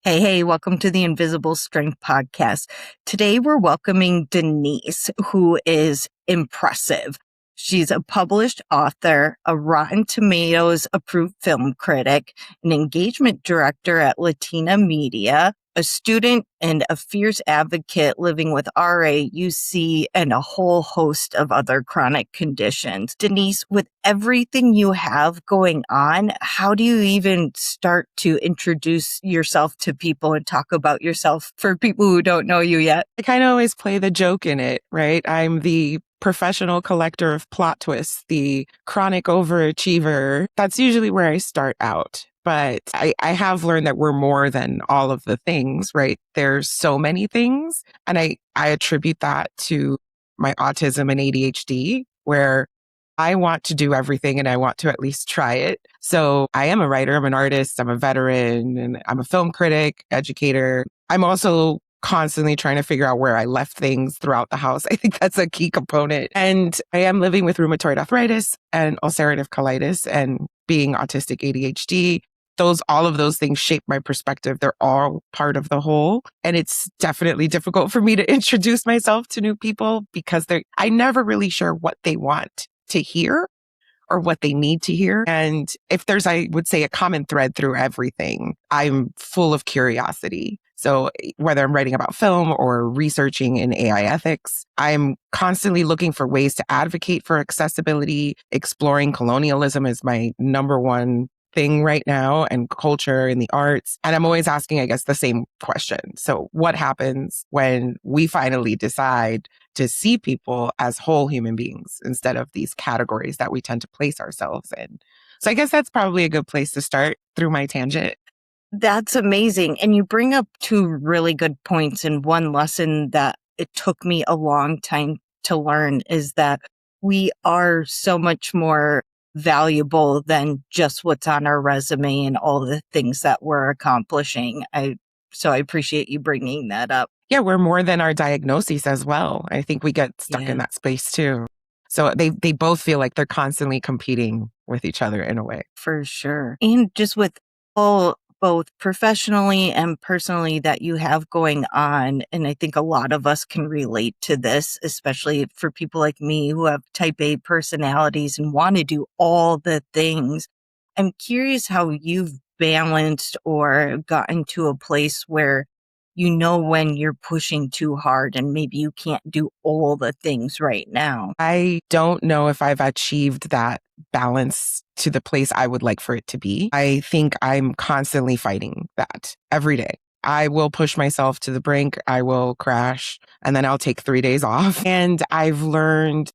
Hey, welcome to the Invisible Strength Podcast. Today we're welcoming Denise, who is impressive. She's a published author, a Rotten Tomatoes approved film critic, an engagement director at Latina Media, a student and a fierce advocate living with RA, UC, and a whole host of other chronic conditions. Denise, with everything you have going on, how do you even start to introduce yourself to people and talk about yourself for people who don't know you yet? I kind of always play the joke in it, right? I'm the professional collector of plot twists, the chronic overachiever. That's usually where I start out. But I have learned that we're more than all of the things, right? There's so many things. And I attribute that to my autism and ADHD, where I want to do everything and I want to at least try it. So I am a writer, I'm an artist, I'm a veteran, and I'm a film critic, educator. I'm also constantly trying to figure out where I left things throughout the house. I think that's a key component. And I am living with rheumatoid arthritis and ulcerative colitis and being autistic ADHD. All of those things shape my perspective. They're all part of the whole. And it's definitely difficult for me to introduce myself to new people because I'm never really sure what they want to hear or what they need to hear. And if there's, I would say, a common thread through everything, I'm full of curiosity. So whether I'm writing about film or researching in AI ethics, I'm constantly looking for ways to advocate for accessibility. Exploring colonialism is my number one thing right now, and culture and the arts. And I'm always asking, I guess, the same question. So what happens when we finally decide to see people as whole human beings instead of these categories that we tend to place ourselves in? So I guess that's probably a good place to start through my tangent. That's amazing. And you bring up two really good points. And one lesson that it took me a long time to learn is that we are so much more valuable than just what's on our resume and all the things that we're accomplishing. So I appreciate you bringing that up. Yeah, we're more than our diagnoses as well. I think we get stuck in that space too. So they both feel like they're constantly competing with each other in a way. For sure. And just with both professionally and personally that you have going on. And I think a lot of us can relate to this, especially for people like me who have type A personalities and want to do all the things. I'm curious how you've balanced or gotten to a place where you know when you're pushing too hard and maybe you can't do all the things right now. I don't know if I've achieved that balance to the place I would like for it to be. I think I'm constantly fighting that every day. I will push myself to the brink. I will crash and then I'll take 3 days off. And I've learned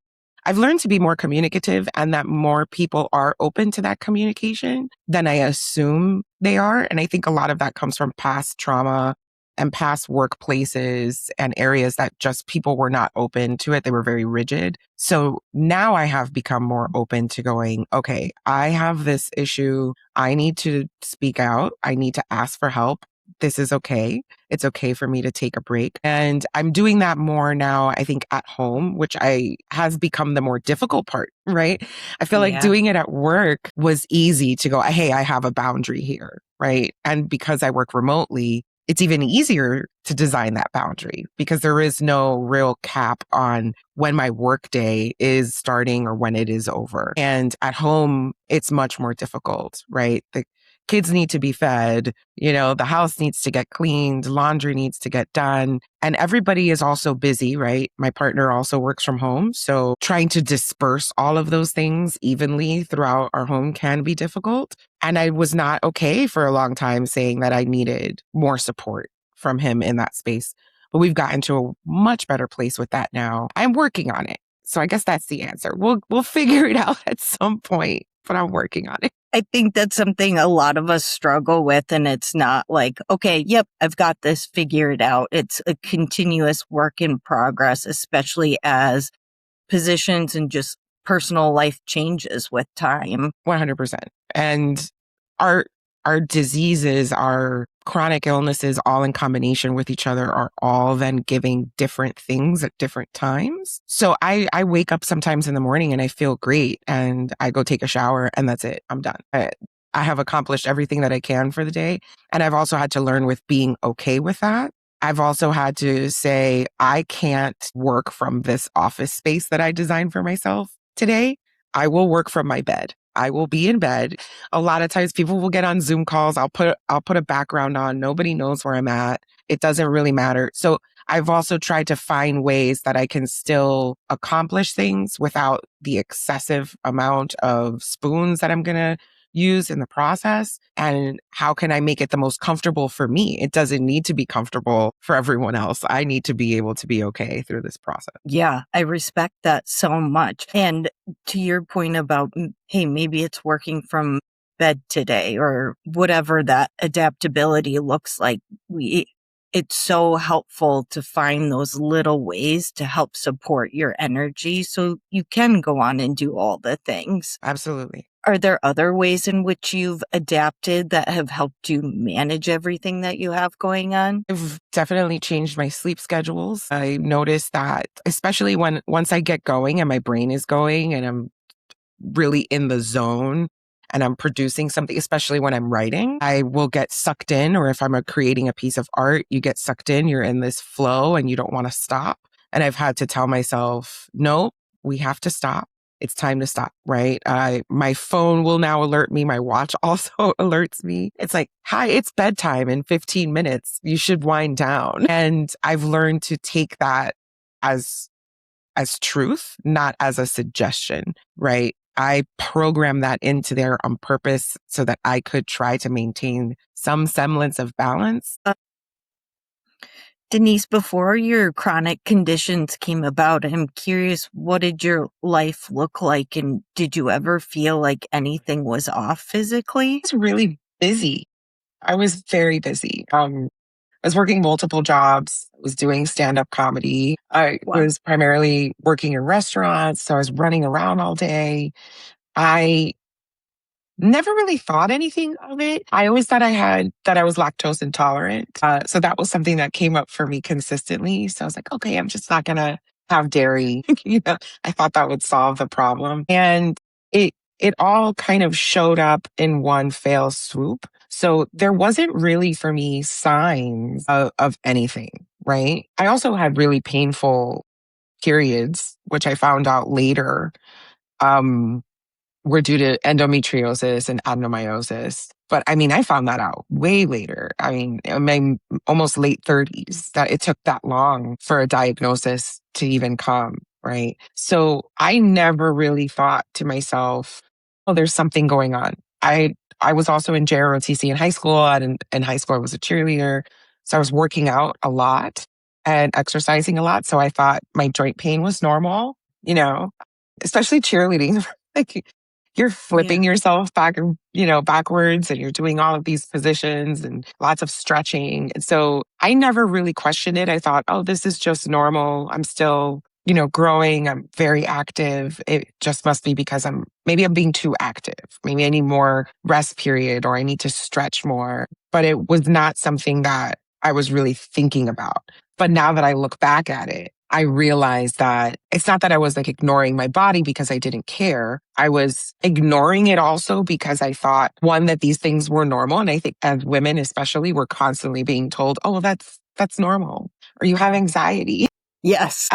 to be more communicative and that more people are open to that communication than I assume they are. And I think a lot of that comes from past trauma and past workplaces and areas that just people were not open to it. They were very rigid. So now I have become more open to going, okay, I have this issue. I need to speak out. I need to ask for help. This is okay. It's okay for me to take a break. And I'm doing that more now, I think, at home, which has become the more difficult part, right? I feel like doing it at work was easy to go, hey, I have a boundary here, right? And because I work remotely, it's even easier to design that boundary because there is no real cap on when my workday is starting or when it is over. And at home, it's much more difficult, right? The kids need to be fed, the house needs to get cleaned, laundry needs to get done. And everybody is also busy, right? My partner also works from home. So trying to disperse all of those things evenly throughout our home can be difficult. And I was not okay for a long time saying that I needed more support from him in that space. But we've gotten to a much better place with that now. I'm working on it. So I guess that's the answer. We'll figure it out at some point, but I'm working on it. I think that's something a lot of us struggle with. And it's not like, okay, yep, I've got this figured out. It's a continuous work in progress, especially as positions and just personal life changes with time. 100%. And our diseases, our chronic illnesses, all in combination with each other, are all then giving different things at different times. So I wake up sometimes in the morning and I feel great and I go take a shower and that's it. I'm done. I have accomplished everything that I can for the day. And I've also had to learn with being okay with that. I've also had to say, I can't work from this office space that I designed for myself today. I will work from my bed. I will be in bed. A lot of times people will get on Zoom calls. I'll put a background on. Nobody knows where I'm at. It doesn't really matter. So I've also tried to find ways that I can still accomplish things without the excessive amount of spoons that I'm going to use in the process. And how can I make it the most comfortable for me? It doesn't need to be comfortable for everyone else. I need to be able to be okay through this process. Yeah, I respect that so much. And to your point about, hey, maybe it's working from bed today or whatever that adaptability looks like. It's so helpful to find those little ways to help support your energy so you can go on and do all the things. Absolutely. Are there other ways in which you've adapted that have helped you manage everything that you have going on? I've definitely changed my sleep schedules. I noticed that, especially once I get going and my brain is going and I'm really in the zone and I'm producing something, especially when I'm writing, I will get sucked in. Or if I'm creating a piece of art, you get sucked in, you're in this flow and you don't want to stop. And I've had to tell myself, no, we have to stop. It's time to stop, right? My phone will now alert me. My watch also alerts me. It's like, hi, it's bedtime in 15 minutes. You should wind down. And I've learned to take that as truth, not as a suggestion, right? I programmed that into there on purpose so that I could try to maintain some semblance of balance. Denise, before your chronic conditions came about, I'm curious, what did your life look like? And did you ever feel like anything was off physically? I was really busy. I was very busy. I was working multiple jobs. I was doing stand-up comedy. I was primarily working in restaurants. So I was running around all day. I never really thought anything of it. I always thought that I was lactose intolerant. So that was something that came up for me consistently. So I was like, okay, I'm just not going to have dairy. I thought that would solve the problem. And it all kind of showed up in one fell swoop. So there wasn't really for me signs of anything, right? I also had really painful periods, which I found out later. Were due to endometriosis and adenomyosis. But I mean, I found that out way later. I mean, in my almost late 30s, that it took that long for a diagnosis to even come, right? So I never really thought to myself, oh, there's something going on. I was also in JROTC in high school, and in high school I was a cheerleader. So I was working out a lot and exercising a lot. So I thought my joint pain was normal, especially cheerleading. Like you're flipping yourself backwards, and you're doing all of these positions and lots of stretching. And so I never really questioned it. I thought, oh, this is just normal. I'm still, growing. I'm very active. It just must be because maybe I'm being too active. Maybe I need more rest period, or I need to stretch more. But it was not something that I was really thinking about. But now that I look back at it, I realized that it's not that I was like ignoring my body because I didn't care. I was ignoring it also because I thought, one, that these things were normal. And I think as women, especially, we're constantly being told, oh, that's normal. Or you have anxiety. Yes.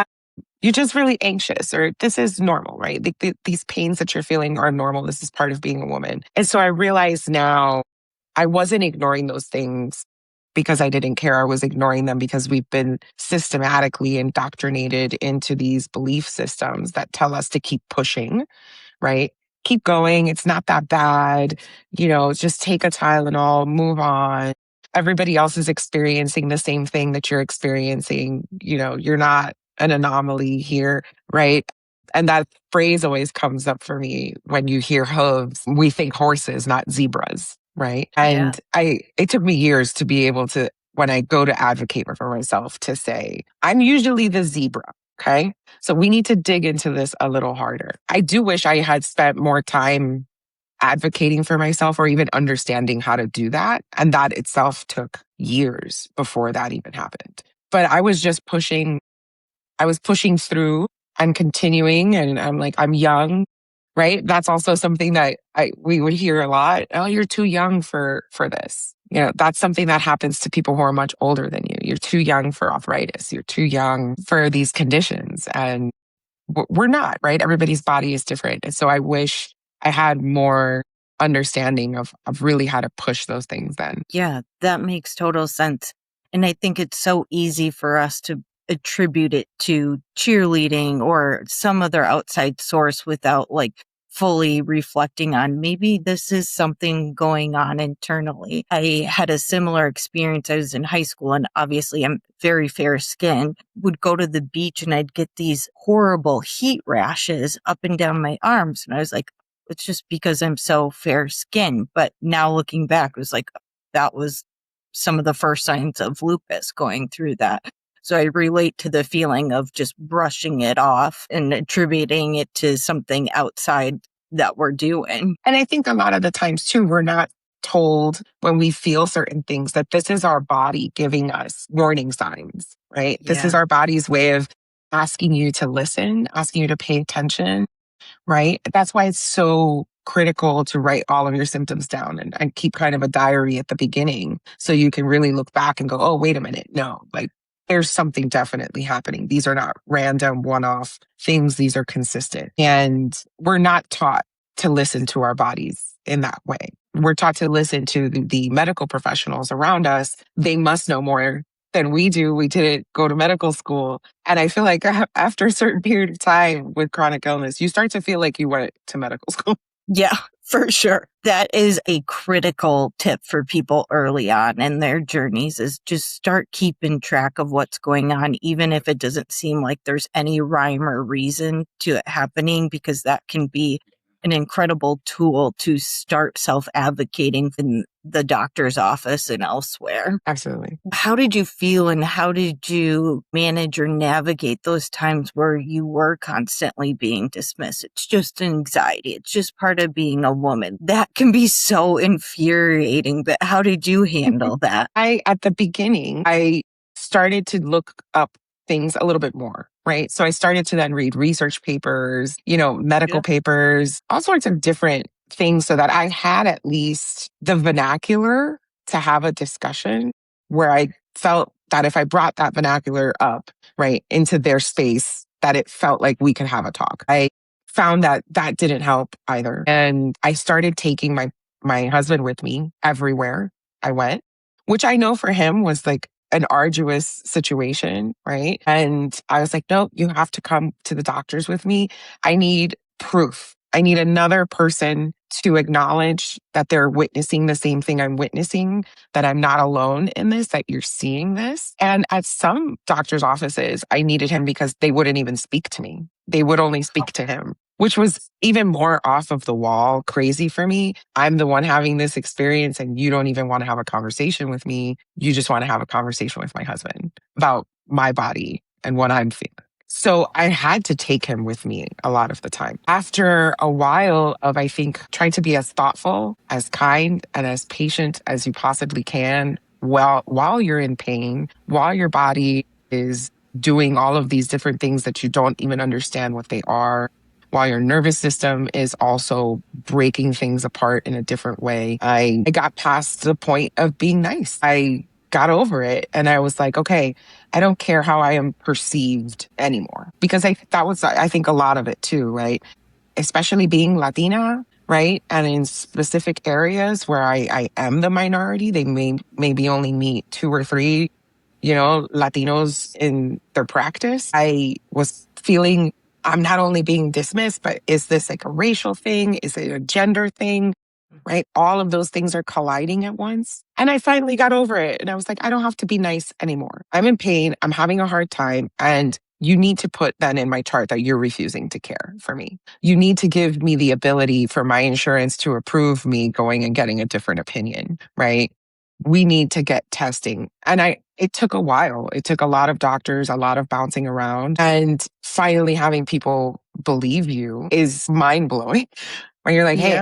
You're just really anxious, or this is normal, right? These pains that you're feeling are normal. This is part of being a woman. And so I realize now I wasn't ignoring those things because I didn't care. I was ignoring them because we've been systematically indoctrinated into these belief systems that tell us to keep pushing, right? Keep going. It's not that bad. Just take a Tylenol, move on. Everybody else is experiencing the same thing that you're experiencing. You're not an anomaly here, right? And that phrase always comes up for me when you hear hooves. We think horses, not zebras, right? And it took me years to be able to, when I go to advocate for myself, to say, I'm usually the zebra. Okay. So we need to dig into this a little harder. I do wish I had spent more time advocating for myself, or even understanding how to do that. And that itself took years before that even happened. But I was just pushing. I was pushing through and continuing. And I'm like, I'm young, right? That's also something that we would hear a lot. Oh, you're too young for this. That's something that happens to people who are much older than you. You're too young for arthritis. You're too young for these conditions. And we're not, right? Everybody's body is different. And so I wish I had more understanding of really how to push those things then. Yeah, that makes total sense. And I think it's so easy for us to attribute it to cheerleading or some other outside source without like fully reflecting on maybe this is something going on internally. I had a similar experience. I was in high school and obviously I'm very fair skinned, would go to the beach and I'd get these horrible heat rashes up and down my arms. And I was like, it's just because I'm so fair skinned. But now looking back, it was like, that was some of the first signs of lupus going through that. So I relate to the feeling of just brushing it off and attributing it to something outside that we're doing. And I think a lot of the times too, we're not told when we feel certain things that this is our body giving us warning signs, right? Yeah. This is our body's way of asking you to listen, asking you to pay attention, right? That's why it's so critical to write all of your symptoms down and keep kind of a diary at the beginning so you can really look back and go, oh, wait a minute. No, like there's something definitely happening. These are not random one-off things. These are consistent. And we're not taught to listen to our bodies in that way. We're taught to listen to the medical professionals around us. They must know more than we do. We didn't go to medical school. And I feel like after a certain period of time with chronic illness, you start to feel like you went to medical school. Yeah, for sure. That is a critical tip for people early on in their journeys is just start keeping track of what's going on, even if it doesn't seem like there's any rhyme or reason to it happening, because that can be an incredible tool to start self-advocating in the doctor's office and elsewhere. Absolutely. How did you feel and how did you manage or navigate those times where you were constantly being dismissed? It's just anxiety. It's just part of being a woman. That can be so infuriating, but how did you handle that? At the beginning, I started to look up things a little bit more, right? So I started to then read research papers, medical papers, all sorts of different things so that I had at least the vernacular to have a discussion where I felt that if I brought that vernacular up, right, into their space, that it felt like we could have a talk. I found that that didn't help either. And I started taking my husband with me everywhere I went, which I know for him was like an arduous situation, right? And I was like, no, you have to come to the doctors with me. I need proof. I need another person to acknowledge that they're witnessing the same thing I'm witnessing, that I'm not alone in this, that you're seeing this. And at some doctor's offices, I needed him because they wouldn't even speak to me. They would only speak to him, which was even more off of the wall crazy for me. I'm the one having this experience and you don't even want to have a conversation with me. You just want to have a conversation with my husband about my body and what I'm feeling. So I had to take him with me a lot of the time. After a while of, I think, trying to be as thoughtful, as kind, and as patient as you possibly can while you're in pain, while your body is doing all of these different things that you don't even understand what they are, while your nervous system is also breaking things apart in a different way. I got past the point of being nice. I got over it and I was like, okay, I don't care how I am perceived anymore. Because that was, I think, a lot of it too, right? Especially being Latina, right? And in specific areas where I am the minority, they maybe only meet 2 or 3, Latinos in their practice. I was feeling I'm not only being dismissed, but is this like a racial thing? Is it a gender thing? Right? All of those things are colliding at once. And I finally got over it. And I was like, I don't have to be nice anymore. I'm in pain. I'm having a hard time. And you need to put then in my chart that you're refusing to care for me. You need to give me the ability for my insurance to approve me going and getting a different opinion, right? We need to get testing. And it took a while. It took a lot of doctors, a lot of bouncing around. And finally having people believe you is mind blowing. Where you're like, hey,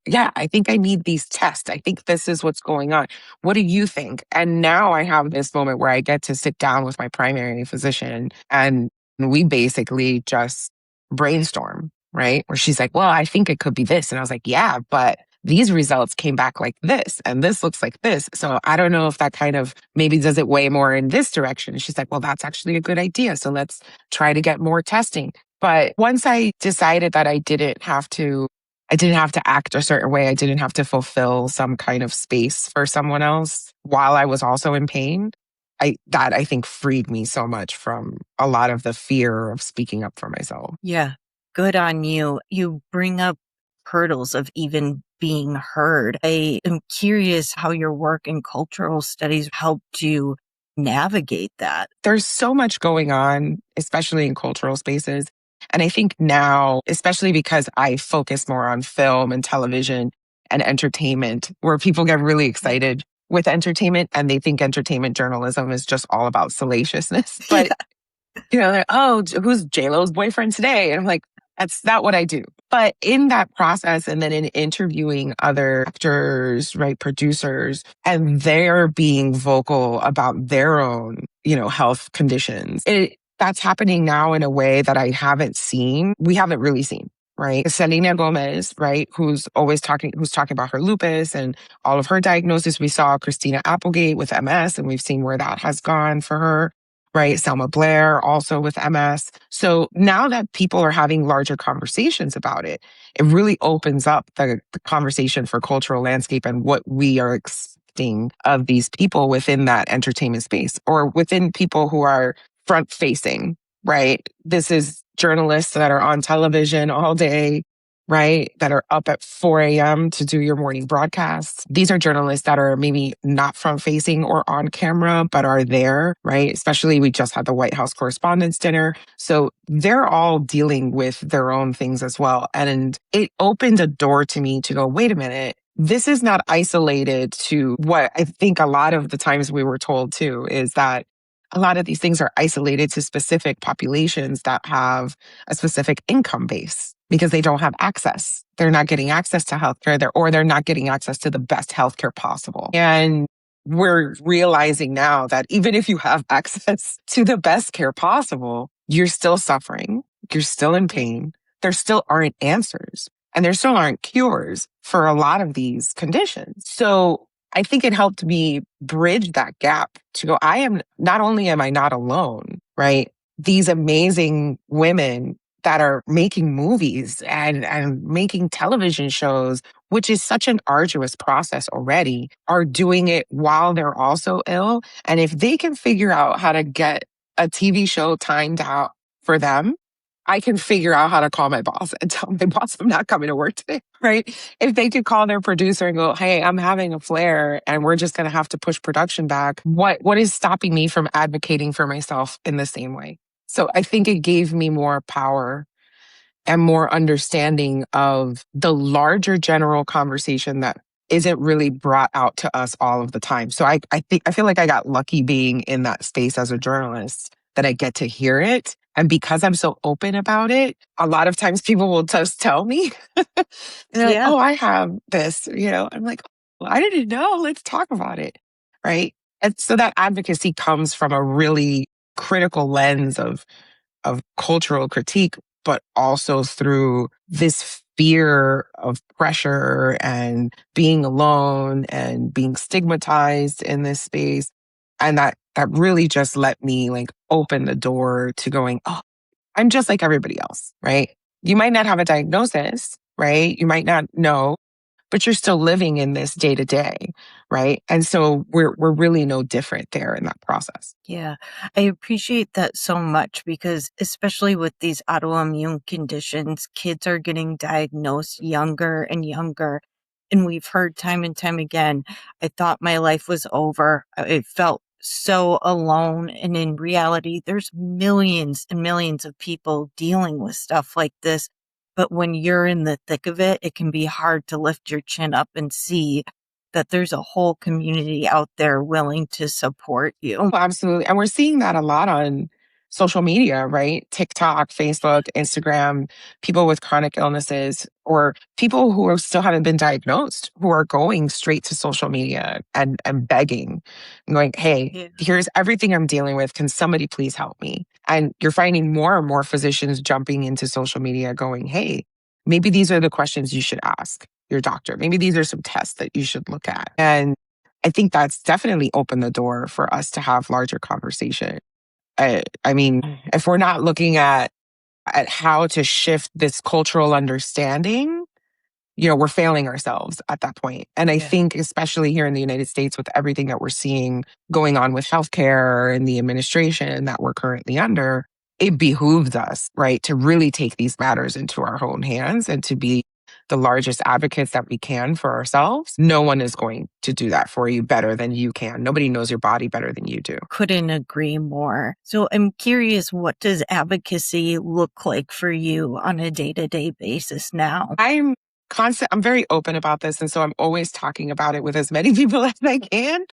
Yeah. I think I need these tests. I think this is what's going on. What do you think? And now I have this moment where I get to sit down with my primary physician and we basically just brainstorm. right? Where she's like, well, I think it could be this. And I was like, yeah, but these results came back like this, and this looks like this. So I don't know if that kind of maybe does it way more in this direction. And she's like, well, that's actually a good idea. So let's try to get more testing. But once I decided that I didn't have to act a certain way. I didn't have to fulfill some kind of space for someone else while I was also in pain. I think freed me so much from a lot of the fear of speaking up for myself. Yeah. Good on you. You bring up hurdles of even being heard. I am curious how your work in cultural studies helped you navigate that. There's so much going on, especially in cultural spaces. And I think now, especially because I focus more on film and television and entertainment, where people get really excited with entertainment and they think entertainment journalism is just all about salaciousness. But they're, oh, who's J-Lo's boyfriend today? And I'm like, that's not what I do. But in that process, and then in interviewing other actors, right, producers, and they're being vocal about their own, health conditions, that's happening now in a way that we haven't really seen. Right. Selena Gomez, right, who's talking about her lupus and all of her diagnosis. We saw Christina Applegate with MS, and we've seen where that has gone for her. Right. Selma Blair also with MS. So now that people are having larger conversations about it, it really opens up the conversation for cultural landscape and what we are expecting of these people within that entertainment space or within people who are front facing, right? This is journalists that are on television all day, right? That are up at 4 a.m. to do your morning broadcasts. These are journalists that are maybe not front facing or on camera, but are there, right? Especially we just had the White House Correspondents' Dinner. So they're all dealing with their own things as well. And it opened a door to me to go, wait a minute. This is not isolated to what I think a lot of the times we were told too, is that a lot of these things are isolated to specific populations that have a specific income base because they don't have access. They're not getting access to healthcare or they're not getting access to the best healthcare possible. And we're realizing now that even if you have access to the best care possible, you're still suffering. You're still in pain. There still aren't answers and there still aren't cures for a lot of these conditions. So I think it helped me bridge that gap to go, not only am I not alone, right? These amazing women that are making movies and making television shows, which is such an arduous process already, are doing it while they're also ill. And if they can figure out how to get a TV show timed out for them, I can figure out how to call my boss and tell my boss I'm not coming to work today, right? If they could call their producer and go, hey, I'm having a flare and we're just going to have to push production back. What is stopping me from advocating for myself in the same way? So I think it gave me more power and more understanding of the larger general conversation that isn't really brought out to us all of the time. So I feel like I got lucky being in that space as a journalist that I get to hear it. And because I'm so open about it, a lot of times people will just tell me, and they're like, oh, I have this, I'm like, well, I didn't know. Let's talk about it. Right. And so that advocacy comes from a really critical lens of cultural critique, but also through this fear of pressure and being alone and being stigmatized in this space. And that really just let me open the door to going, oh, I'm just like everybody else, right? You might not have a diagnosis, right? You might not know, but you're still living in this day to day, right? And so we're really no different there in that process. Yeah, I appreciate that so much because especially with these autoimmune conditions, kids are getting diagnosed younger and younger. And we've heard time and time again, I thought my life was over. I felt so alone. And in reality, there's millions and millions of people dealing with stuff like this. But when you're in the thick of it, it can be hard to lift your chin up and see that there's a whole community out there willing to support you. Oh, absolutely. And we're seeing that a lot on social media, right? TikTok, Facebook, Instagram, people with chronic illnesses, or people who are still haven't been diagnosed, who are going straight to social media and begging, and going, hey, here's everything I'm dealing with. Can somebody please help me? And you're finding more and more physicians jumping into social media going, hey, maybe these are the questions you should ask your doctor. Maybe these are some tests that you should look at. And I think that's definitely opened the door for us to have larger conversation. I mean, if we're not looking at how to shift this cultural understanding, we're failing ourselves at that point. And I think, especially here in the United States, with everything that we're seeing going on with healthcare and the administration that we're currently under, it behooves us, right, to really take these matters into our own hands and to be the largest advocates that we can for ourselves. No one is going to do that for you better than you can. Nobody knows your body better than you do. Couldn't agree more. So I'm curious, what does advocacy look like for you on a day-to-day basis now? I'm very open about this. And so I'm always talking about it with as many people as I can.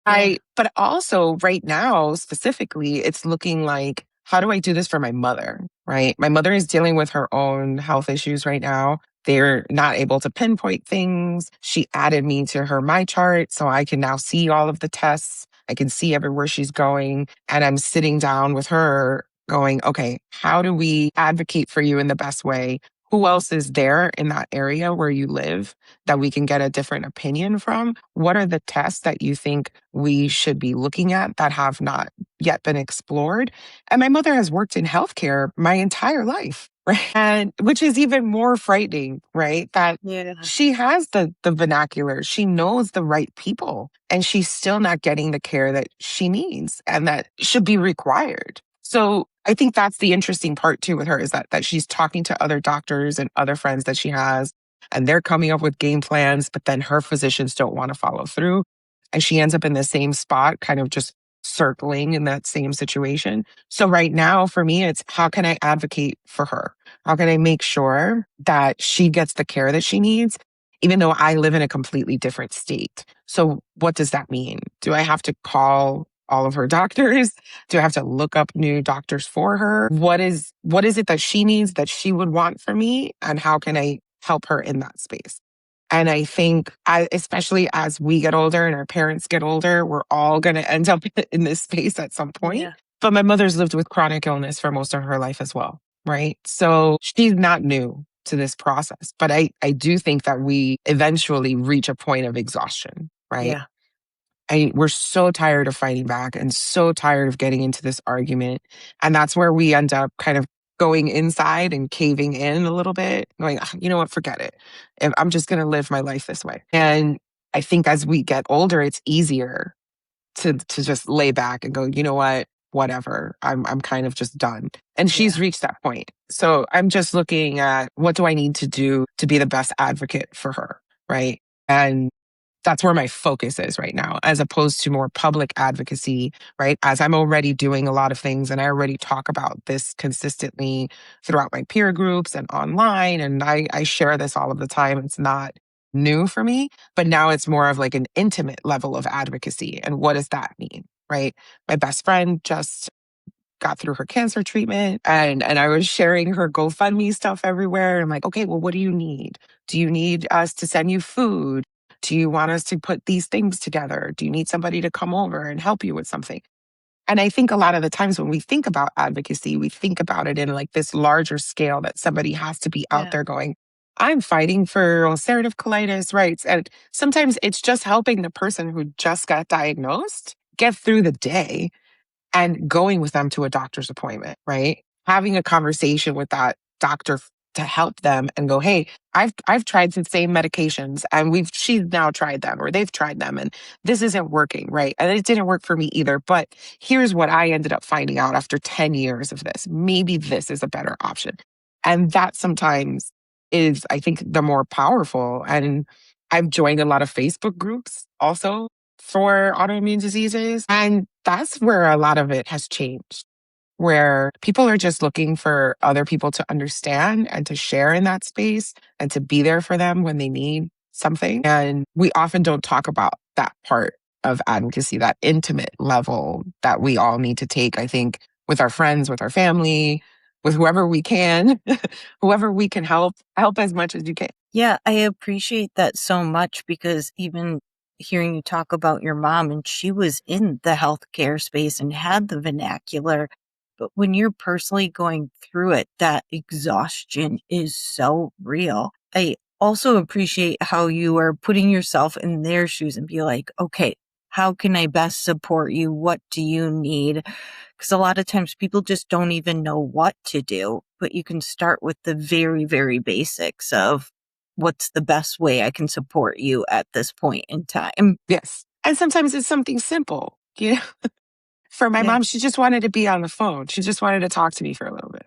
But also right now, specifically, it's looking like, how do I do this for my mother, right? My mother is dealing with her own health issues right now. They're not able to pinpoint things. She added me to her My Chart, so I can now see all of the tests. I can see everywhere she's going. And I'm sitting down with her going, okay, how do we advocate for you in the best way? Who else is there in that area where you live that we can get a different opinion from? What are the tests that you think we should be looking at that have not yet been explored? And my mother has worked in healthcare my entire life, right? And which is even more frightening, right? That she has the vernacular, she knows the right people, and she's still not getting the care that she needs and that should be required. So I think that's the interesting part too with her, is that she's talking to other doctors and other friends that she has, and they're coming up with game plans, but then her physicians don't want to follow through. And she ends up in the same spot, kind of just circling in that same situation. So right now for me, it's how can I advocate for her? How can I make sure that she gets the care that she needs, even though I live in a completely different state? So what does that mean? Do I have to call all of her doctors? Do I have to look up new doctors for her? What is it that she needs that she would want from me? And how can I help her in that space? And I think, especially as we get older and our parents get older, we're all going to end up in this space at some point. Yeah. But my mother's lived with chronic illness for most of her life as well, right? So she's not new to this process. But I do think that we eventually reach a point of exhaustion, right? Yeah. We're so tired of fighting back and so tired of getting into this argument. And that's where we end up kind of going inside and caving in a little bit, going, you know what, forget it. I'm just going to live my life this way. And I think as we get older, it's easier to just lay back and go, you know what, whatever. I'm kind of just done. And she's reached that point. So I'm just looking at, what do I need to do to be the best advocate for her, right? And that's where my focus is right now, as opposed to more public advocacy, right? As I'm already doing a lot of things and I already talk about this consistently throughout my peer groups and online. And I share this all of the time. It's not new for me, but now it's more of like an intimate level of advocacy. And what does that mean, right? My best friend just got through her cancer treatment and I was sharing her GoFundMe stuff everywhere. I'm like, okay, well, what do you need? Do you need us to send you food? Do you want us to put these things together? Do you need somebody to come over and help you with something? And I think a lot of the times when we think about advocacy, we think about it in like this larger scale that somebody has to be out there going, I'm fighting for ulcerative colitis rights. And sometimes it's just helping the person who just got diagnosed get through the day and going with them to a doctor's appointment, right? Having a conversation with that doctor to help them and go, hey, I've tried the same medications and she's now tried them or they've tried them and this isn't working, right? And it didn't work for me either. But here's what I ended up finding out after 10 years of this. Maybe this is a better option. And that sometimes is, I think, the more powerful. And I've joined a lot of Facebook groups also for autoimmune diseases. And that's where a lot of it has changed, where people are just looking for other people to understand and to share in that space and to be there for them when they need something. And we often don't talk about that part of advocacy, that intimate level that we all need to take, I think, with our friends, with our family, with whoever we can, whoever we can help as much as you can. Yeah, I appreciate that so much because even hearing you talk about your mom, and she was in the healthcare space and had the vernacular. But when you're personally going through it, that exhaustion is so real. I also appreciate how you are putting yourself in their shoes and be like, okay, how can I best support you? What do you need? Because a lot of times people just don't even know what to do, but you can start with the very, very basics of what's the best way I can support you at this point in time. Yes. And sometimes it's something simple. For my Yeah, mom, she just wanted to be on the phone. She just wanted to talk to me for a little bit.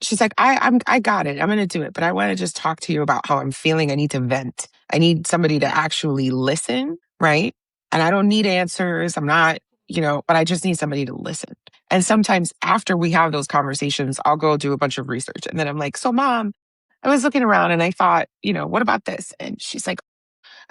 She's like, I got it. I'm going to do it. But I want to just talk to you about how I'm feeling. I need to vent. I need somebody to actually listen. Right. And I don't need answers. I'm not, but I just need somebody to listen. And sometimes after we have those conversations, I'll go do a bunch of research. And then I'm like, so mom, I was looking around and I thought, what about this? And she's like,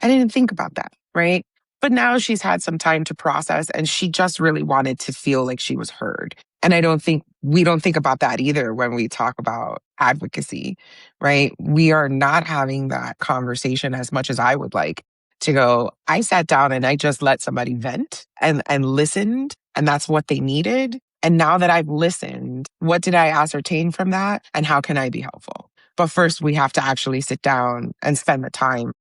I didn't think about that. Right. But now she's had some time to process and she just really wanted to feel like she was heard. And I don't think we don't think about that either when we talk about advocacy, right? We are not having that conversation as much as I would like to go. I sat down and I just let somebody vent and listened, and that's what they needed. And now that I've listened, what did I ascertain from that? And how can I be helpful? But first, we have to actually sit down and spend the time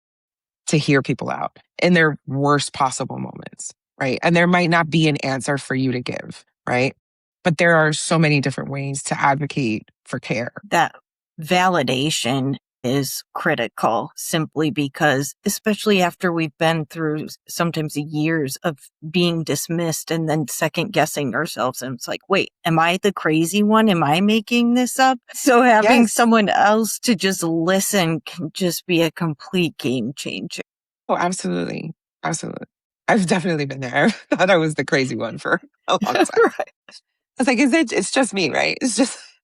to hear people out in their worst possible moments, right? And there might not be an answer for you to give, right? But there are so many different ways to advocate for care. that validation is critical simply because, especially after we've been through sometimes years of being dismissed and then second guessing ourselves. And it's like, wait, am I the crazy one? Am I making this up? So having Yes. someone else to just listen can just be a complete game changer. Oh, absolutely. Absolutely. I've definitely been there. I thought I was the crazy one for a long time. Right. I was like, it's just me, right?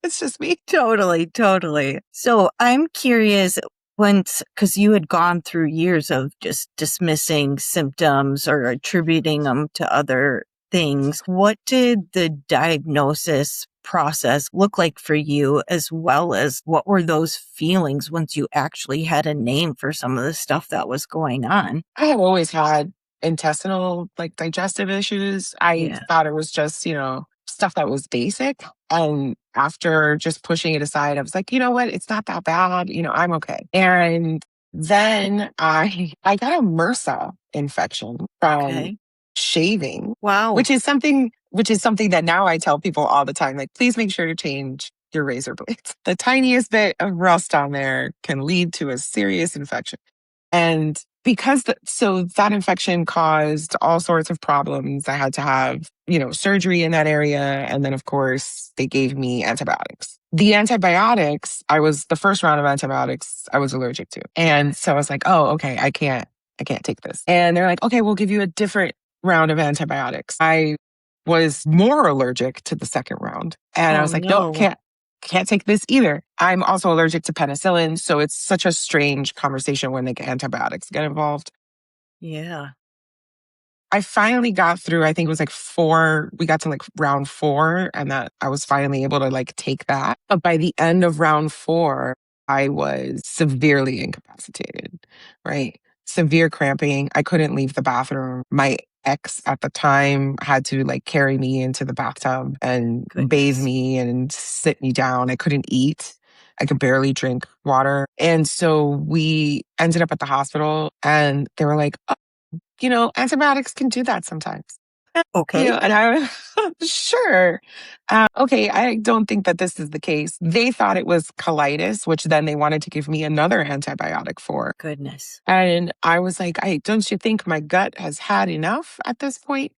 It's just me. Totally, totally. So I'm curious because you had gone through years of just dismissing symptoms or attributing them to other things. What did the diagnosis process look like for you, as well as what were those feelings once you actually had a name for some of the stuff that was going on? I have always had intestinal, like digestive issues. I Yeah. thought it was just, stuff that was basic. And after just pushing it aside, I was like, you know what? It's not that bad. I'm okay. And then I got a MRSA infection from Okay. shaving, Wow. which is something that now I tell people all the time, like, please make sure to change your razor blades. The tiniest bit of rust on there can lead to a serious infection. And so that infection caused all sorts of problems. I had to have, surgery in that area. And then, of course, they gave me antibiotics. The antibiotics, the first round of antibiotics I was allergic to. And so I was like, oh, okay, I can't take this. And they're like, okay, we'll give you a different round of antibiotics. I was more allergic to the second round. And I Oh, was like, no, no. can't take this either. I'm also allergic to penicillin. So it's such a strange conversation when the antibiotics get involved. Yeah. I finally got through, I think it was like we got to like round 4, and that I was finally able to like take that. But by the end of round 4, I was severely incapacitated, right? Severe cramping. I couldn't leave the bathroom. My ex at the time had to like carry me into the bathtub and bathe Goodness. me and sit me down. I couldn't eat. I could barely drink water. And so we ended up at the hospital, and they were like, antibiotics can do that sometimes. Okay. And I was sure. Okay, I don't think that this is the case. They thought it was colitis, which then they wanted to give me another antibiotic for. Goodness. And I was like, don't you think my gut has had enough at this point?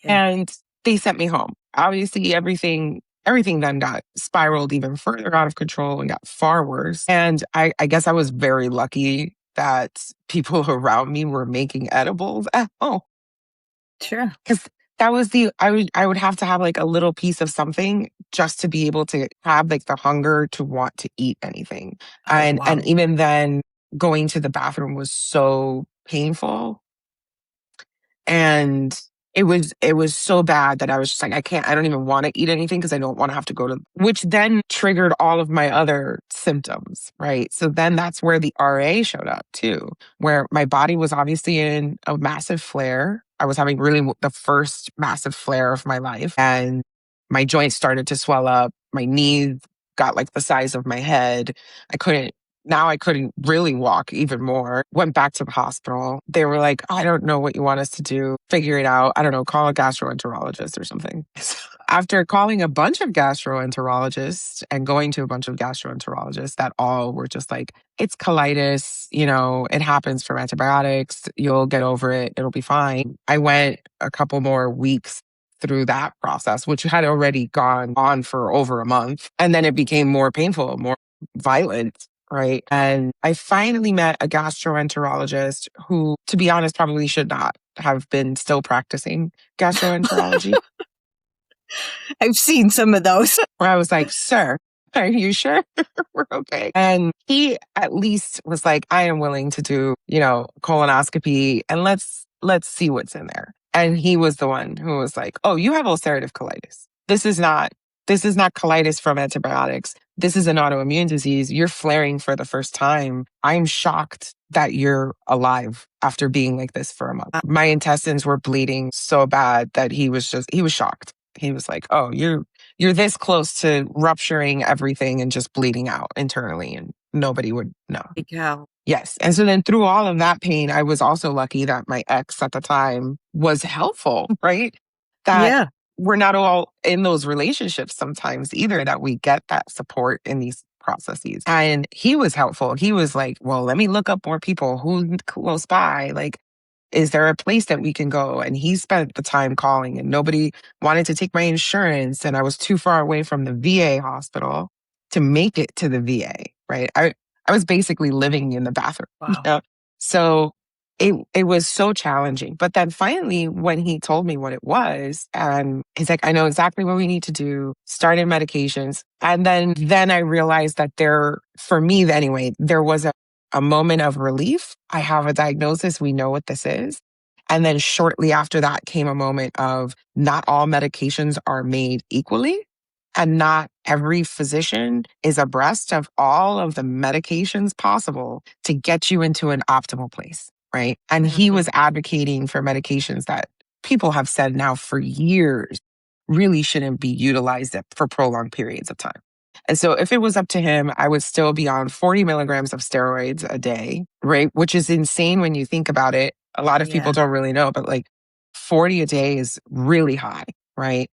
Yeah. And they sent me home. Obviously, everything then got spiraled even further out of control and got far worse. And I guess I was very lucky that people around me were making edibles at home, Sure. because that was I would have to have like a little piece of something just to be able to have like the hunger to want to eat anything. Oh, And wow. even then, going to the bathroom was so painful. And It was so bad that I was just like, I don't even want to eat anything because I don't want to have to go to, which then triggered all of my other symptoms, right? So then that's where the RA showed up too, where my body was obviously in a massive flare. I was having really the first massive flare of my life, and my joints started to swell up. My knees got like the size of my head. I couldn't really walk even more. Went back to the hospital. They were like, I don't know what you want us to do. Figure it out. I don't know, call a gastroenterologist or something. After calling a bunch of gastroenterologists and going to a bunch of gastroenterologists that all were just like, it's colitis, it happens from antibiotics. You'll get over it. It'll be fine. I went a couple more weeks through that process, which had already gone on for over a month. And then it became more painful, more violent. Right. And I finally met a gastroenterologist who, to be honest, probably should not have been still practicing gastroenterology. I've seen some of those. Where I was like, sir, are you sure we're okay? And he at least was like, I am willing to do, colonoscopy, and let's see what's in there. And he was the one who was like, oh, you have ulcerative colitis. This is not colitis from antibiotics. This is an autoimmune disease. You're flaring for the first time. I'm shocked that you're alive after being like this for a month. My intestines were bleeding so bad that he was shocked. He was like, oh, you're this close to rupturing everything and just bleeding out internally, and nobody would know. Yeah. Yes. And so then through all of that pain, I was also lucky that my ex at the time was helpful, right? That Yeah. we're not all in those relationships sometimes either, that we get that support in these processes. And he was helpful. He was like, well, let me look up more people who close by. Like, is there a place that we can go? And he spent the time calling, and nobody wanted to take my insurance. And I was too far away from the VA hospital to make it to the VA, right? I was basically living in the bathroom. Wow. So it was so challenging. But then finally, when he told me what it was, and he's like, I know exactly what we need to do, started medications. And then I realized that for me anyway, there was a moment of relief. I have a diagnosis. We know what this is. And then shortly after that came a moment of not all medications are made equally. And not every physician is abreast of all of the medications possible to get you into an optimal place, right? And he was advocating for medications that people have said now for years really shouldn't be utilized for prolonged periods of time. And so if it was up to him, I would still be on 40 milligrams of steroids a day, right? Which is insane when you think about it. A lot of people don't really know, but like 40 a day is really high, right?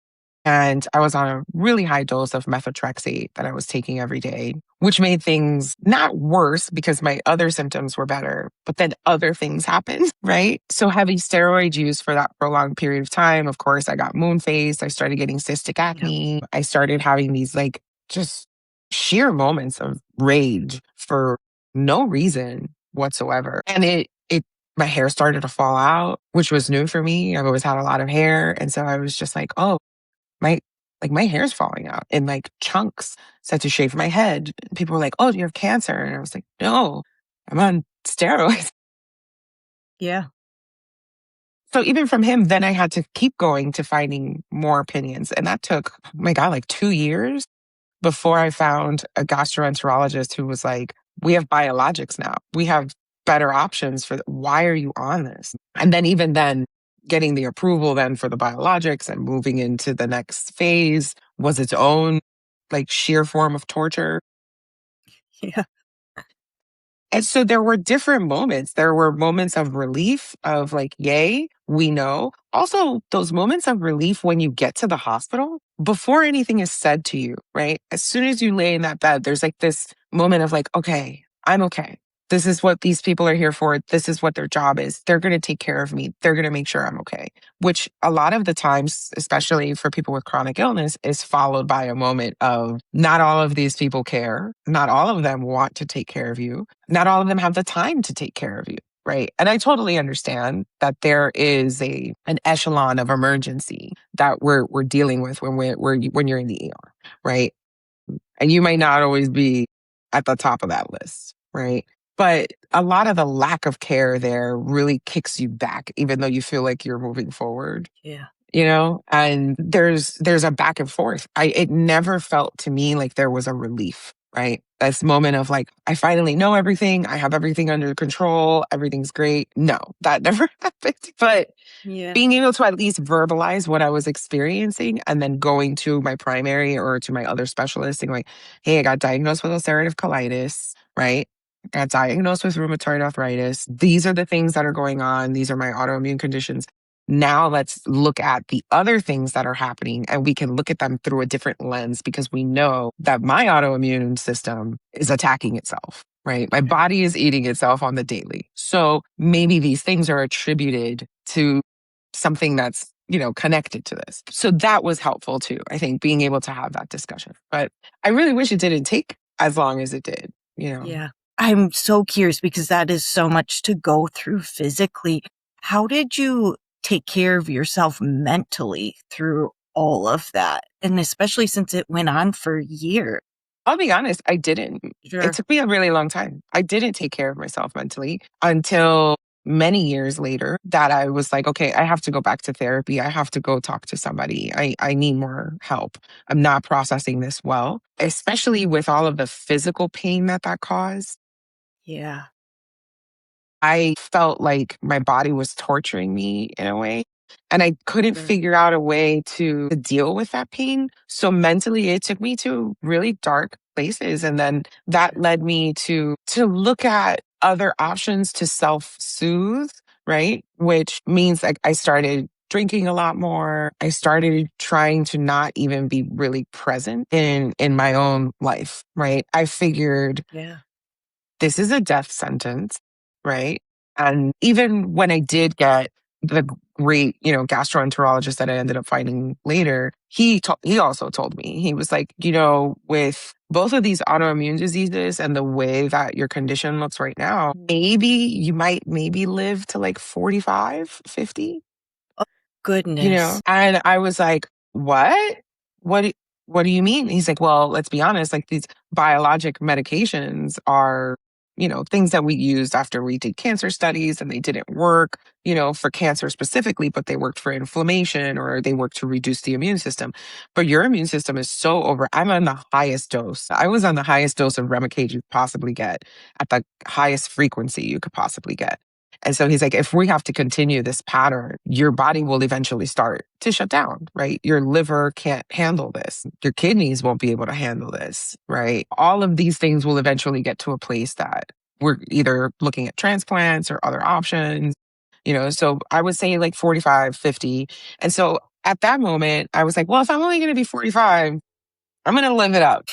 And I was on a really high dose of methotrexate that I was taking every day, which made things not worse because my other symptoms were better, but then other things happened, right? So heavy steroid use for that prolonged period of time. Of course, I got moon face. I started getting cystic acne. I started having these like just sheer moments of rage for no reason whatsoever. And my hair started to fall out, which was new for me. I've always had a lot of hair. And so I was just like, oh, my hair's falling out in like chunks. So I had to shave my head. People were like, oh, do you have cancer? And I was like, no, I'm on steroids. Yeah. So even from him, then I had to keep going to finding more opinions. And that took, oh my God, like 2 years before I found a gastroenterologist who was like, we have biologics now. We have better options why are you on this? And then even then, getting the approval then for the biologics and moving into the next phase was its own like sheer form of torture. Yeah. And so there were different moments. There were moments of relief of like, yay, we know. Also, those moments of relief when you get to the hospital before anything is said to you, right? As soon as you lay in that bed, there's like this moment of like, okay, I'm okay. This is what these people are here for. This is what their job is. They're going to take care of me. They're going to make sure I'm okay. Which a lot of the times, especially for people with chronic illness, is followed by a moment of not all of these people care. Not all of them want to take care of you. Not all of them have the time to take care of you. Right. And I totally understand that there is an echelon of emergency that we're dealing with when you're in the ER. Right. And you might not always be at the top of that list. Right. But a lot of the lack of care there really kicks you back, even though you feel like you're moving forward. Yeah. And there's a back and forth. It never felt to me like there was a relief, right? This moment of like, I finally know everything. I have everything under control. Everything's great. No, that never happened. But Yeah. being able to at least verbalize what I was experiencing and then going to my primary or to my other specialist and like, hey, I got diagnosed with ulcerative colitis, right? I got diagnosed with rheumatoid arthritis. These are the things that are going on. These are my autoimmune conditions. Now let's look at the other things that are happening and we can look at them through a different lens because we know that my autoimmune system is attacking itself, right? My body is eating itself on the daily. So maybe these things are attributed to something that's, connected to this. So that was helpful too. I think being able to have that discussion. But I really wish it didn't take as long as it did. Yeah. I'm so curious because that is so much to go through physically. How did you take care of yourself mentally through all of that? And especially since it went on for years. I'll be honest, I didn't. Sure. It took me a really long time. I didn't take care of myself mentally until many years later that I was like, okay, I have to go back to therapy. I have to go talk to somebody. I need more help. I'm not processing this well, especially with all of the physical pain that caused. Yeah. I felt like my body was torturing me in a way. And I couldn't Sure. figure out a way to deal with that pain. So mentally, it took me to really dark places. And then that led me to look at other options to self-soothe, right? Which means like I started drinking a lot more. I started trying to not even be really present in my own life, right? I figured Yeah. this is a death sentence, right? And even when I did get the great, gastroenterologist that I ended up finding later, he also told me, he was like, with both of these autoimmune diseases and the way that your condition looks right now, maybe you might maybe live to like 45, 50. Oh, goodness. And I was like, what? What do, what do you mean? He's like, well, let's be honest, like these biologic medications are, things that we used after we did cancer studies and they didn't work, for cancer specifically, but they worked for inflammation or they worked to reduce the immune system. But your immune system is so I'm on the highest dose. I was on the highest dose of Remicade you could possibly get at the highest frequency you could possibly get. And so he's like, if we have to continue this pattern, your body will eventually start to shut down, right? Your liver can't handle this. Your kidneys won't be able to handle this, right? All of these things will eventually get to a place that we're either looking at transplants or other options, so I would say like 45, 50. And so at that moment, I was like, well, if I'm only going to be 45, I'm going to live it up.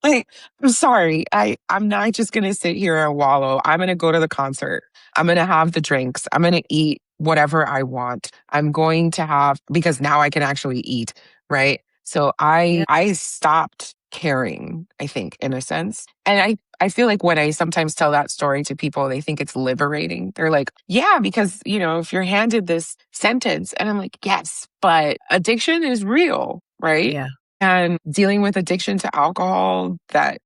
Like, I'm sorry. I'm not just going to sit here and wallow. I'm going to go to the concert. I'm going to have the drinks. I'm going to eat whatever I want. I'm going to because now I can actually eat. Right. So Yeah. I stopped caring, I think, in a sense. And I feel like when I sometimes tell that story to people, they think it's liberating. They're like, yeah, because, if you're handed this sentence, and I'm like, yes, but addiction is real. Right. Yeah. And dealing with addiction to alcohol that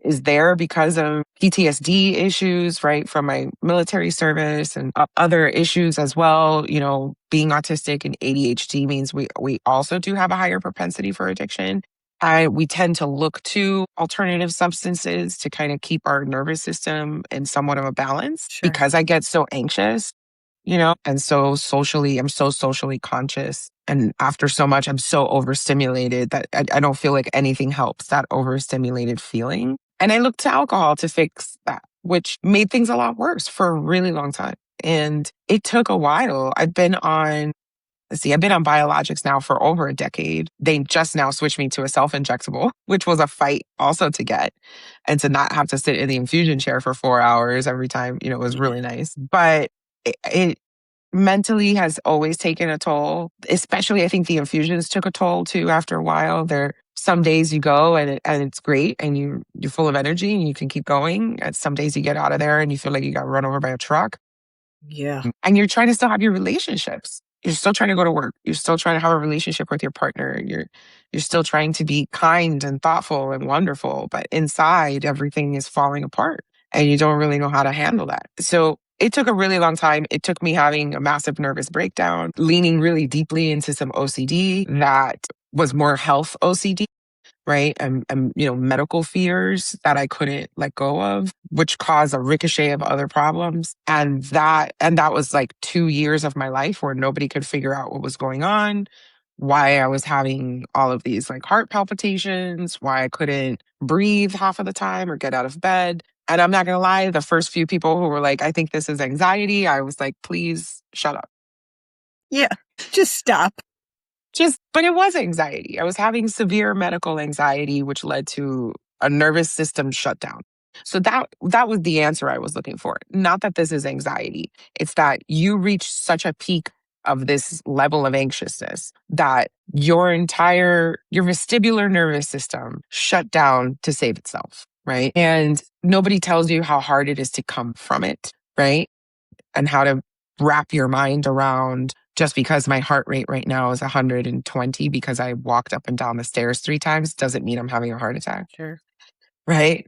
is there because of PTSD issues, right, from my military service and other issues as well. Being autistic and ADHD means we also do have a higher propensity for addiction. We tend to look to alternative substances to kind of keep our nervous system in somewhat of a balance Sure. because I get so anxious. And so I'm so socially conscious. And after so much, I'm so overstimulated that I don't feel like anything helps that overstimulated feeling. And I looked to alcohol to fix that, which made things a lot worse for a really long time. And it took a while. I've been on biologics now for over a decade. They just now switched me to a self-injectable, which was a fight also to get and to not have to sit in the infusion chair for 4 hours every time, was really nice. But it mentally has always taken a toll, especially I think the infusions took a toll too after a while. Some days you go and it's great and you're full of energy and you can keep going. And some days you get out of there and you feel like you got run over by a truck. Yeah. And you're trying to still have your relationships. You're still trying to go to work. You're still trying to have a relationship with your partner. You're still trying to be kind and thoughtful and wonderful, but inside everything is falling apart and you don't really know how to handle that. So it took a really long time. It took me having a massive nervous breakdown, leaning really deeply into some OCD that was more health OCD, right? And medical fears that I couldn't let go of, which caused a ricochet of other problems. And that was like 2 years of my life where nobody could figure out what was going on, why I was having all of these like heart palpitations, why I couldn't breathe half of the time or get out of bed. And I'm not gonna lie, the first few people who were like, I think this is anxiety, I was like, please shut up. Yeah. Just stop. But it was anxiety. I was having severe medical anxiety, which led to a nervous system shutdown. So that was the answer I was looking for. Not that this is anxiety. It's that you reach such a peak of this level of anxiousness that your vestibular nervous system shut down to save itself, right? And nobody tells you how hard it is to come from it, right? And how to wrap your mind around just because my heart rate right now is 120 because I walked up and down the stairs 3 times doesn't mean I'm having a heart attack, Sure. right?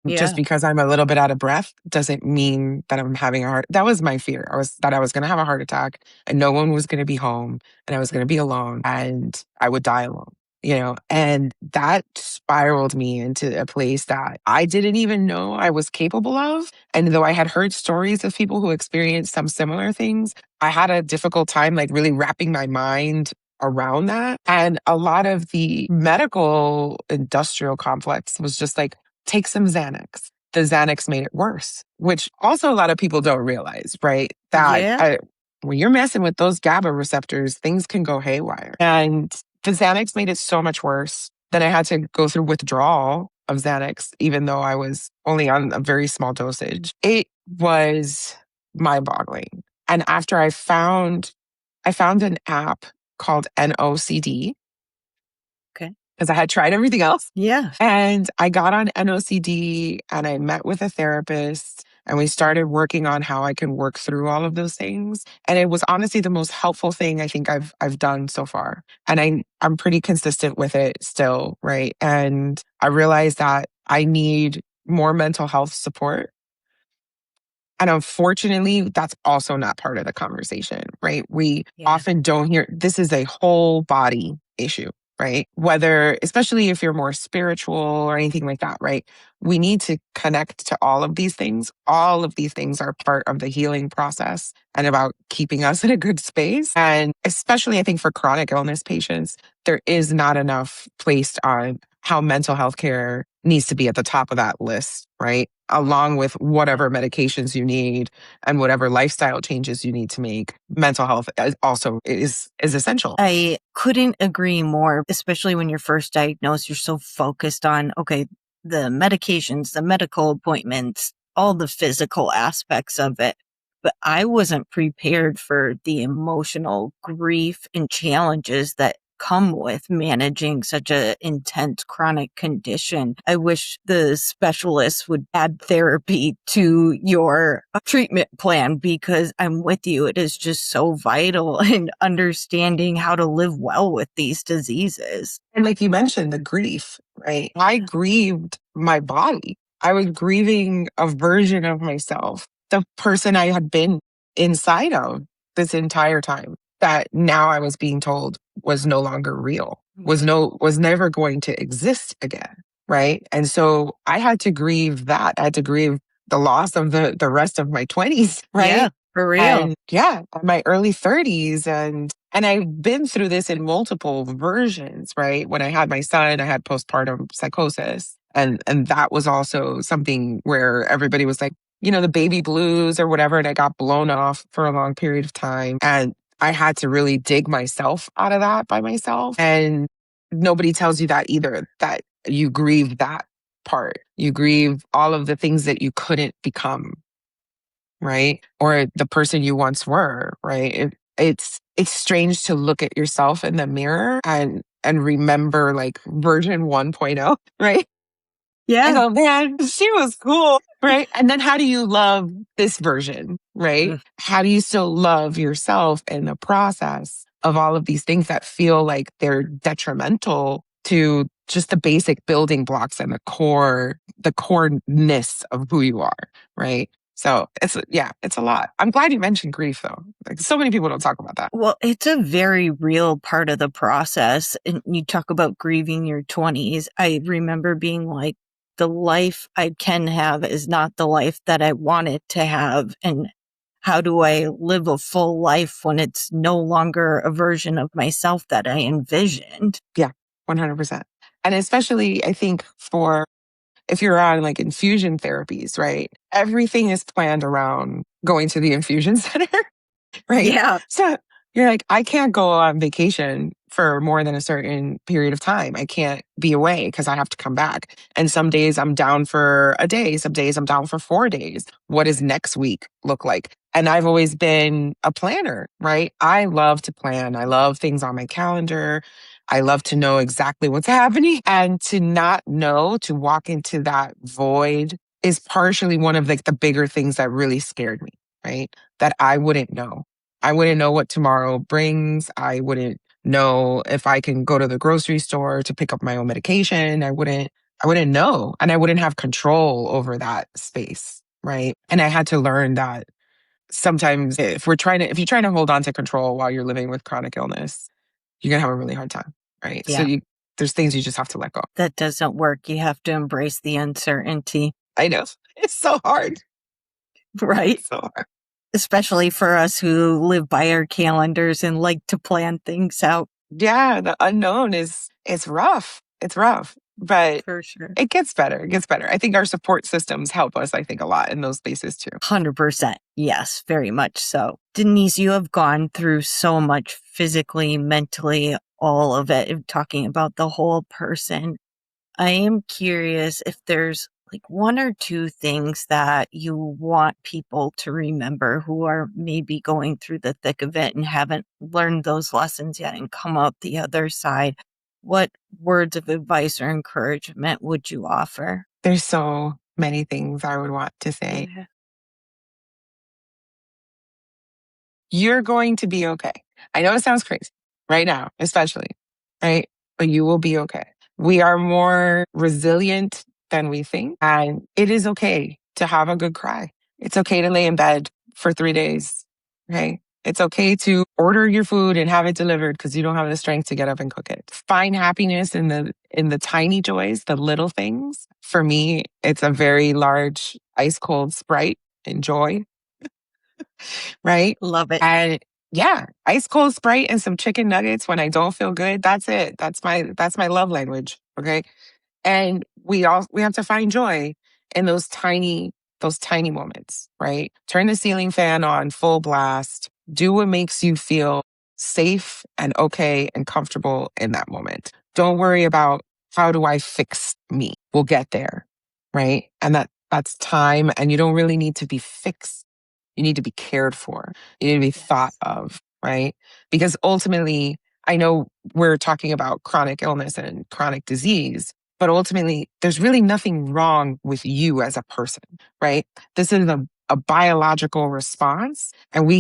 Just Yeah. because I'm a little bit out of breath doesn't mean that I'm having a heart. That was my fear. I was going to have a heart attack and no one was going to be home and I was going to be alone and I would die alone. And that spiraled me into a place that I didn't even know I was capable of. And though I had heard stories of people who experienced some similar things, I had a difficult time like really wrapping my mind around that. And a lot of the medical industrial complex was just like, take some Xanax. The Xanax made it worse, which also a lot of people don't realize, right? Yeah. When you're messing with those GABA receptors, things can go haywire. And the Xanax made it so much worse. Then I had to go through withdrawal of Xanax, even though I was only on a very small dosage. It was mind-boggling. And after I found an app called NOCD, Okay. because I had tried everything else. Yeah. And I got on NOCD and I met with a therapist and we started working on how I can work through all of those things. And it was honestly the most helpful thing I think I've done so far. And I'm pretty consistent with it still, right? And I realized that I need more mental health support. And unfortunately, that's also not part of the conversation, right? We often don't hear this is a whole body issue, right? Whether, especially if you're more spiritual or anything like that, right? We need to connect to all of these things. All of these things are part of the healing process and about keeping us in a good space. And especially, I think, for chronic illness patients, there is not enough placed on how mental health care needs to be at the top of that list, right? Along with whatever medications you need and whatever lifestyle changes you need to make. Mental health is essential. I couldn't agree more, especially when you're first diagnosed. You're so focused on, okay, the medications, the medical appointments, all the physical aspects of it. But I wasn't prepared for the emotional grief and challenges that come with managing such a intense chronic condition. I wish the specialists would add therapy to your treatment plan because I'm with you. It is just so vital in understanding how to live well with these diseases. And like you mentioned, the grief, right? I grieved my body. I was grieving a version of myself, the person I had been inside of this entire time that now I was being told was no longer real, was never going to exist again. Right. And so I had to grieve that. I had to grieve the loss of the rest of my 20s. Right. Yeah, for real. And my early 30s. And I've been through this in multiple versions, right? When I had my son, I had postpartum psychosis. And that was also something where everybody was like, the baby blues or whatever. And I got blown off for a long period of time. And I had to really dig myself out of that by myself. And nobody tells you that either, that you grieve that part. You grieve all of the things that you couldn't become, right? Or the person you once were, right? It's strange to look at yourself in the mirror and remember like version 1.0, right? Yeah. I go, man, she was cool, Right. And then how do you love this version? Right. How do you still love yourself in the process of all of these things that feel like they're detrimental to just the basic building blocks and the coreness of who you are? Right. So it's a lot. I'm glad you mentioned grief though. Like so many people don't talk about that. Well, it's a very real part of the process. And you talk about grieving your 20s. I remember being like, the life I can have is not the life that I wanted to have. And how do I live a full life when it's no longer a version of myself that I envisioned? Yeah, 100%. And especially I think for if you're on like infusion therapies, right? Everything is planned around going to the infusion center. Right. Yeah. So you're like, I can't go on vacation for more than a certain period of time. I can't be away because I have to come back. And some days I'm down for a day. Some days I'm down for 4 days. What does next week look like? And I've always been a planner, right? I love to plan. I love things on my calendar. I love to know exactly what's happening, and to not know, to walk into that void is partially one of like the bigger things that really scared me, right? That I wouldn't know. I wouldn't know what tomorrow brings. I wouldn't know if I can go to the grocery store to pick up my own medication. I wouldn't know. And I wouldn't have control over that space. Right. And I had to learn that sometimes if you're trying to hold on to control while you're living with chronic illness, you're going to have a really hard time. Right. Yeah. So there's things you just have to let go. That doesn't work. You have to embrace the uncertainty. I know. It's so hard. Right. It's so hard. Especially for us who live by our calendars and like to plan things out. Yeah, the unknown it's rough. It's rough, but For sure. it gets better. It gets better. I think our support systems help us, I think, a lot in those spaces too. 100%. Yes, very much so. Denise, you have gone through so much physically, mentally, all of it, talking about the whole person. I am curious if there's like one or two things that you want people to remember who are maybe going through the thick of it and haven't learned those lessons yet and come out the other side. What words of advice or encouragement would you offer? There's so many things I would want to say. Yeah. You're going to be okay. I know it sounds crazy right now, especially, right? But you will be okay. We are more resilient than we think. And it is okay to have a good cry. It's okay to lay in bed for 3 days, right? It's okay to order your food and have it delivered because you don't have the strength to get up and cook it. Find happiness in the tiny joys, the little things. For me, it's a very large ice cold Sprite and joy, right? Love it. And yeah, ice cold Sprite and some chicken nuggets when I don't feel good. That's it. That's my love language. Okay. And we have to find joy in those tiny moments, right? Turn the ceiling fan on full blast. Do what makes you feel safe and okay and comfortable in that moment. Don't worry about how do I fix me? We'll get there, right? And that's time, and you don't really need to be fixed. You need to be cared for. You need to be thought of, right? Because ultimately, I know we're talking about chronic illness and chronic disease, but ultimately, there's really nothing wrong with you as a person, right? This is a biological response. And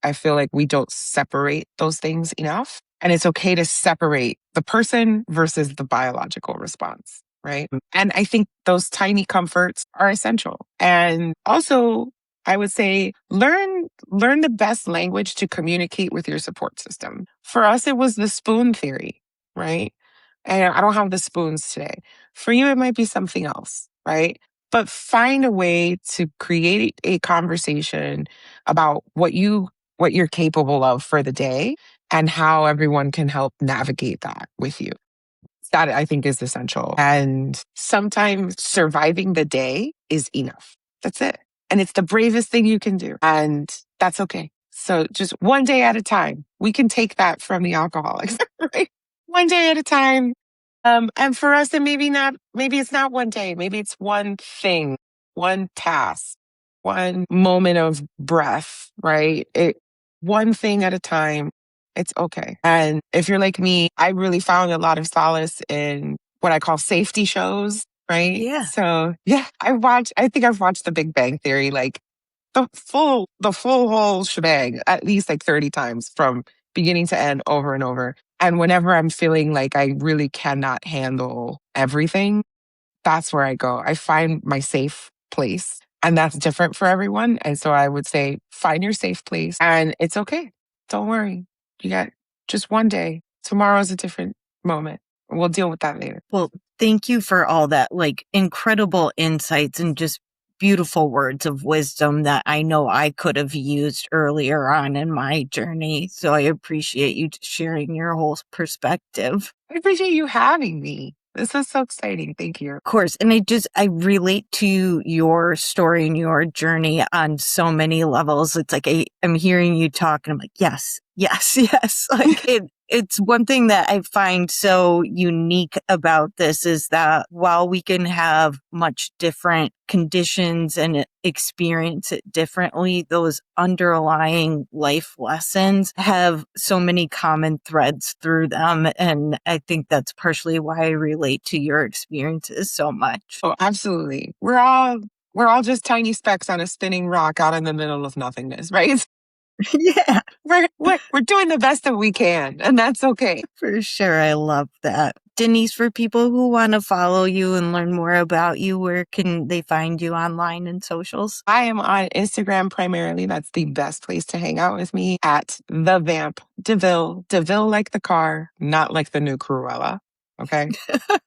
I feel like we don't separate those things enough. And it's okay to separate the person versus the biological response, right? And I think those tiny comforts are essential. And also, I would say learn the best language to communicate with your support system. For us, it was the spoon theory, right? And I don't have the spoons today. For you, it might be something else, right? But find a way to create a conversation about what you're capable of for the day and how everyone can help navigate that with you. That I think is essential. And sometimes surviving the day is enough. That's it. And it's the bravest thing you can do. And that's okay. So just one day at a time. We can take that from the alcoholics, right? One day at a time. And for us, maybe it's not one day. Maybe it's one thing, one task, one moment of breath, right? One thing at a time. It's okay. And if you're like me, I really found a lot of solace in what I call safety shows. right? Yeah. So yeah, I think I've watched The Big Bang Theory, like the full whole shebang at least like 30 times from beginning to end over and over. And whenever I'm feeling like I really cannot handle everything, that's where I go. I find my safe place. And that's different for everyone. And so I would say find your safe place and it's okay. Don't worry. You got just one day. Tomorrow's a different moment. We'll deal with that later. Well, thank you for all that, like, incredible insights and just beautiful words of wisdom that I know I could have used earlier on in my journey. So I appreciate you sharing your whole perspective. I appreciate you having me. This is so exciting. Thank you. Of course. And I relate to your story and your journey on so many levels. It's like I'm hearing you talk and I'm like, yes, yes, yes. Like it's one thing that I find so unique about this is that while we can have much different conditions and experience it differently, those underlying life lessons have so many common threads through them. And I think that's partially why I relate to your experiences so much. Oh, absolutely. We're all just tiny specks on a spinning rock out in the middle of nothingness, right? Yeah, We're doing the best that we can, and that's okay. for sure. I love that. Denise, for people who want to follow you and learn more about you, where can they find you online and socials? I am on Instagram primarily. That's the best place to hang out with me at the Vamp DeVille. DeVille like the car, not like the new Cruella. Okay.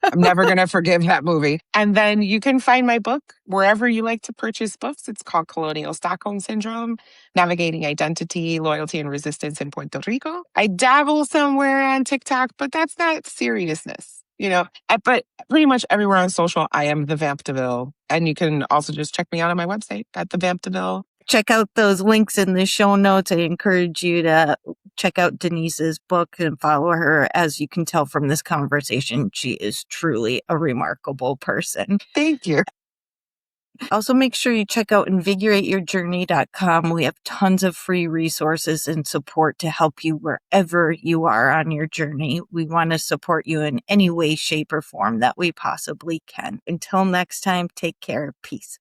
I'm never going to forgive that movie. And then you can find my book wherever you like to purchase books. It's called Colonial Stockholm Syndrome, Navigating Identity, Loyalty, and Resistance in Puerto Rico. I dabble somewhere on TikTok, but that's not seriousness, you know. But pretty much everywhere on social, I am the Vamp DeVille. And you can also just check me out on my website at the Vamp DeVille. Check out those links in the show notes. I encourage you to check out Denise's book and follow her. As you can tell from this conversation, she is truly a remarkable person. Thank you. Also, make sure you check out invigorateyourjourney.com. We have tons of free resources and support to help you wherever you are on your journey. We want to support you in any way, shape, or form that we possibly can. Until next time, take care. Peace.